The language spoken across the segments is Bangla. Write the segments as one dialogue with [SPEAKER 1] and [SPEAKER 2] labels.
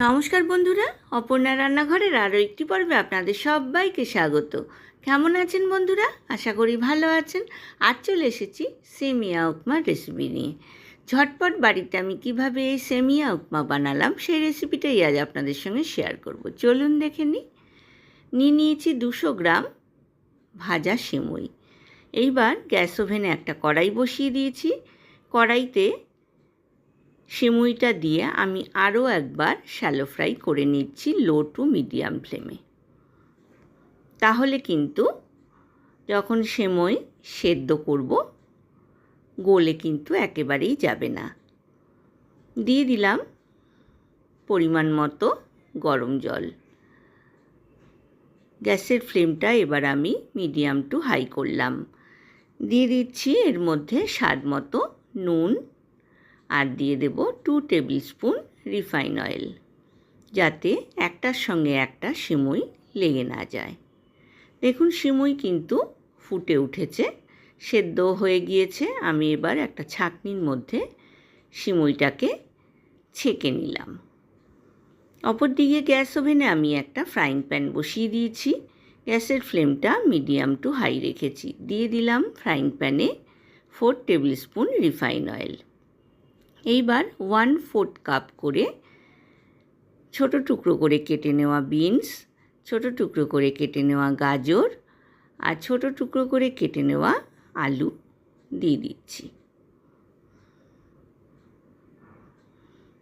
[SPEAKER 1] নমস্কার বন্ধুরা, অপর্ণা রান্নাঘরের আরও একটি পর্বে আপনাদের সবাইকে স্বাগত। কেমন আছেন বন্ধুরা? আশা করি ভালো আছেন। আজ চলে এসেছি সেমিয়া উপমার রেসিপি নিয়ে। ঝটপট বাড়িতে আমি কিভাবে এই সেমিয়া উপমা বানালাম সেই রেসিপিটাই আজ আপনাদের সঙ্গে শেয়ার করব। চলুন দেখে নিয়েছি 200 গ্রাম ভাজা সিমুই। এইবার গ্যাস ওভেনে একটা কড়াই বসিয়ে দিয়েছি। কড়াইতে সিমুইটা দিয়ে আমি আরও একবার শ্যালো ফ্রাই করে নিচ্ছি লো টু মিডিয়াম ফ্লেমে। তাহলে কিন্তু যখন সিমুই সেদ্ধ করব গলে কিন্তু একেবারেই যাবে না। দিয়ে দিলাম পরিমাণ মতো গরম জল। গ্যাসের ফ্লেমটা এবার আমি মিডিয়াম টু হাই করলাম। দিয়ে দিচ্ছি এর মধ্যে স্বাদ মতো নুন, আর দিয়ে দেব 2 টেবিল স্পুন রিফাইন অয়েল, যাতে একটার সঙ্গে একটা সিমুই লেগে না যায়। দেখুন সিমুই কিন্তু ফুটে উঠেছে, সেদ্ধ হয়ে গিয়েছে। আমি এবার একটা ছাঁকনির মধ্যে সিমুইটাকে ছেঁকে নিলাম। অপরদিকে গ্যাস ওভেনে আমি একটা ফ্রাইং প্যান বসিয়ে দিয়েছি। গ্যাসের ফ্লেমটা মিডিয়াম টু হাই রেখেছি। দিয়ে দিলাম ফ্রাইং প্যানে 4 টেবিল স্পুন রিফাইন অয়েল। এইবার 1/4 কাপ করে ছোট টুকরো করে কেটে নেওয়া বিনস, ছোট টুকরো করে কেটে নেওয়া গাজর আর ছোট টুকরো করে কেটে নেওয়া আলু দিয়ে দিচ্ছি।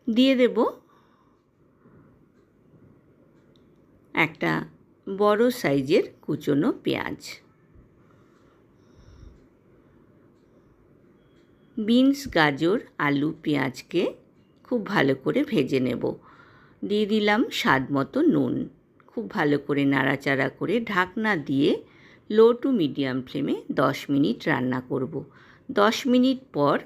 [SPEAKER 1] দিয়ে দেব একটা বড় সাইজের কুচনো পেঁয়াজ। বিনস, গাজর, আলু, পেঁয়াজকে খুব ভালো করে ভেজে নেব। দিয়ে দিলাম স্বাদ মতো নুন। খুব ভালো করে নাড়াচাড়া করে ঢাকনা দিয়ে লো টু মিডিয়াম ফ্লেমে 10 মিনিট রান্না করব। 10 মিনিট পর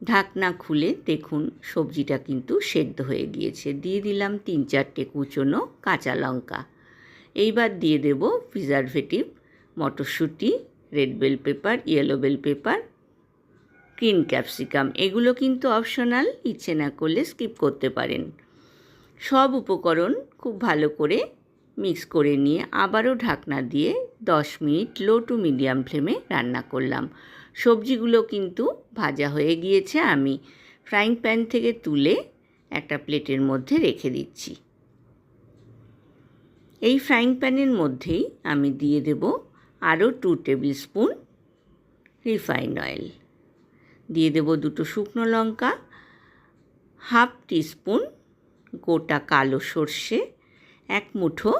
[SPEAKER 1] ঢাকনা খুলে দেখুন সবজিটা কিন্তু সেদ্ধ হয়ে গিয়েছে। দিয়ে দিলাম 3-4টে কুচনো কাঁচা লঙ্কা। এইবার দিয়ে দেব প্রিজারভেটিভ, মটরশুঁটি, red bell pepper, yellow bell pepper, green capsicum. এগুলো কিন্তু অপশনাল, ইচ্ছে না করলে স্কিপ করতে পারেন। সব উপকরণ খুব ভালো করে মিক্স করে নিয়ে আবারও ঢাকনা দিয়ে 10 মিনিট লো টু মিডিয়াম ফ্লেমে রান্না করলাম। সবজিগুলো কিন্তু ভাজা হয়ে গিয়েছে। আমি ফ্রাইং প্যান থেকে তুলে একটা প্লেটের মধ্যে রেখে দিচ্ছি। এই ফ্রাইং প্যানের মধ্যেই আমি দিয়ে দেব আরও 2 টেবিল স্পুন রিফাইন অয়েল। দিয়ে দেব 2টো শুকনো লঙ্কা, 1/2 টিস্পুন গোটা কালো সর্ষে, 1 মুঠো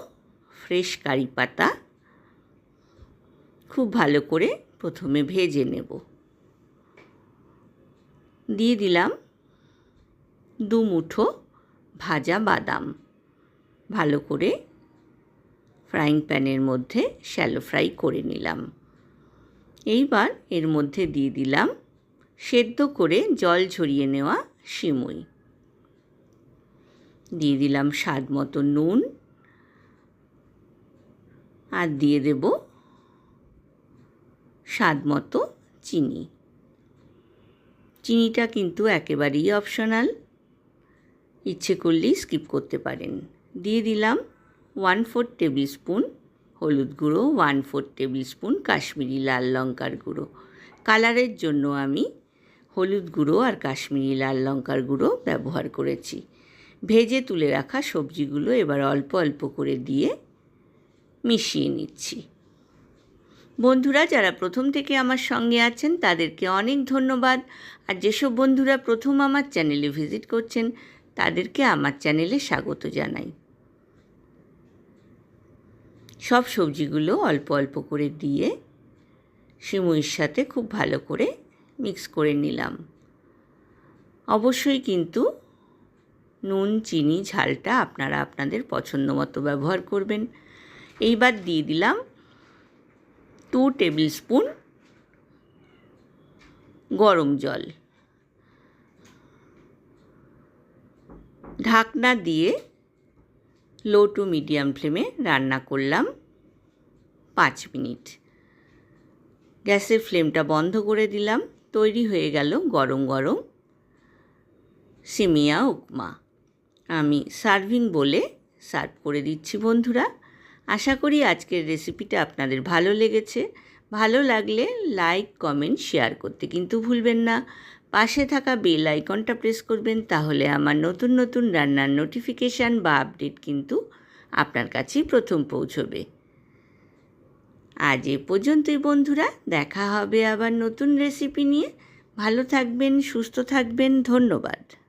[SPEAKER 1] ফ্রেশ কারি পাতা। খুব ভালো করে প্রথমে ভেজে নেব। দিয়ে দিলাম 2 মুঠো ভাজা বাদাম। ভালো করে ফ্রাইং প্যানের মধ্যে শ্যালো ফ্রাই করে নিলাম। এইবার এর মধ্যে দিয়ে দিলাম সেদ্ধ করে জল ঝরিয়ে নেওয়া সিমুই। দিয়ে দিলাম স্বাদ মতো নুন, আর দিয়ে দেব স্বাদ মতো চিনি। চিনিটা কিন্তু একেবারেই অপশনাল, ইচ্ছে করলেই স্কিপ করতে পারেন। দিয়ে দিলাম 1/4 টেবিল স্পুন হলুদ গুঁড়ো, 1/4 টেবিল স্পুন কাশ্মীরি লাল লঙ্কার গুঁড়ো। কালারের জন্য আমি হলুদ গুঁড়ো আর কাশ্মীরি লাল লঙ্কার গুঁড়ো ব্যবহার করেছি। ভেজে তুলে রাখা সবজিগুলো এবার অল্প অল্প করে দিয়ে মিশিয়ে নিচ্ছি। বন্ধুরা যারা প্রথম থেকে আমার সঙ্গে আছেন তাদেরকে অনেক ধন্যবাদ। আর যেসব বন্ধুরা প্রথম আমার চ্যানেলে ভিজিট করছেন তাদেরকে আমার চ্যানেলে স্বাগত জানাই। সব সবজিগুলো অল্প অল্প করে দিয়ে সিমুইয়ের সাথে খুব ভালো করে মিক্স করে নিলাম। অবশ্যই কিন্তু নুন, চিনি, ঝালটা আপনারা আপনাদের পছন্দ মতো ব্যবহার করবেন। এইবার দিয়ে দিলাম 2 টেবিল স্পুন গরম জল। ঢাকনা দিয়ে লো টু মিডিয়াম ফ্লেমে রান্না করলাম 5 মিনিট। গ্যাসের ফ্লেমটা বন্ধ করে দিলাম। তৈরি হয়ে গেল গরম গরম সেমিয়া উপমা। আমি সার্ভিং বলে সার্ভ করে দিচ্ছি বন্ধুরা। আশা করি আজকের রেসিপিটা আপনাদের ভালো লেগেছে। ভালো লাগলে লাইক, কমেন্ট, শেয়ার করতে কিন্তু ভুলবেন না। পাশে থাকা বেল আইকনটা প্রেস করবেন, তাহলে আমার নতুন নতুন রান্নার নোটিফিকেশান বা আপডেট কিন্তু আপনার কাছেই প্রথম পৌঁছবে। আজ এ পর্যন্তই বন্ধুরা, দেখা হবে আবার নতুন রেসিপি নিয়ে। ভালো থাকবেন, সুস্থ থাকবেন, ধন্যবাদ।